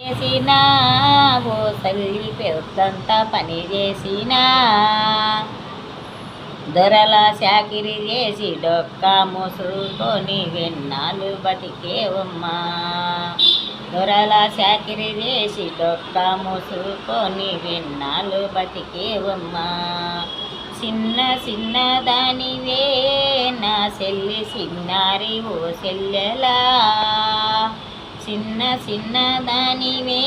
చేసినా ఓ తల్లి పెద్దంతా పని చేసినా దొరల చాకిరి చేసి డొక్కా మూసుకొని వెన్నాళ్ళు బతికేవమ్మా. దొరల చాకిరి చేసి డొక్కా మూసుకొని వెన్నాళ్ళు బతికేవమ్మా. చిన్న చిన్న దానివే నా చెల్లి చిన్నారి ఓ చెల్లెలా. చిన్న చిన్న దానివే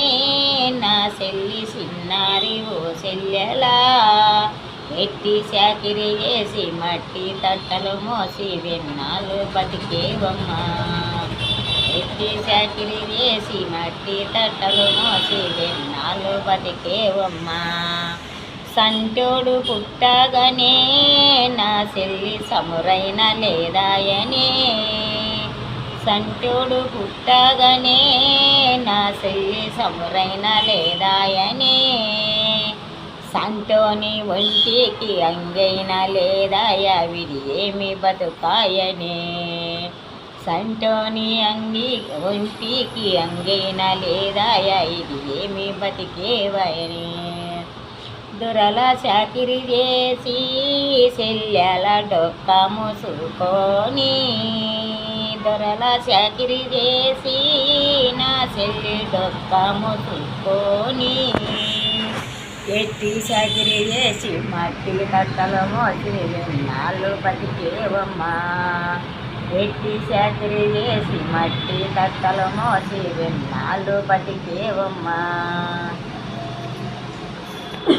నా చెల్లి చిన్నారి ఓ చెల్లెలా. ఎట్టి చాకిరి చేసి మట్టి తట్టలు మోసి వెన్నాళ్ళు బతికేవమ్మా. ఎట్టి చాకిరి చేసి మట్టి తట్టలు మోసి వెన్నాళ్ళు బతికేవమ్మా. సంటోడు పుట్టగానే నా చెల్లి సమురైన లేదాయనే. సంటోడు పుట్టగానే నా చెల్లి సమురైన లేదాయనే. సంటోని ఒంటికి అంగైన లేదాయ విడి ఏమి బతుకాయనే. సంటోని ఒంటికి అంగైన లేదాయ ఇది ఏమి బతికేవయనే. దొరల చాకిరి చేసి చెల్లెల డొక్కా మూసుకొని. దొరల చాకిరి చేసి నా చెల్లి డొక్కా మూసుకొని. ఎట్టి చాకిరి చేసి మట్టి కట్టలు మోసి వెన్నాళ్ళు బతికేవమ్మా. ఎట్టి చాకిరి చేసి మట్టి కట్టలు మోసి వెన్నాళ్ళు బతికేవమ్మా.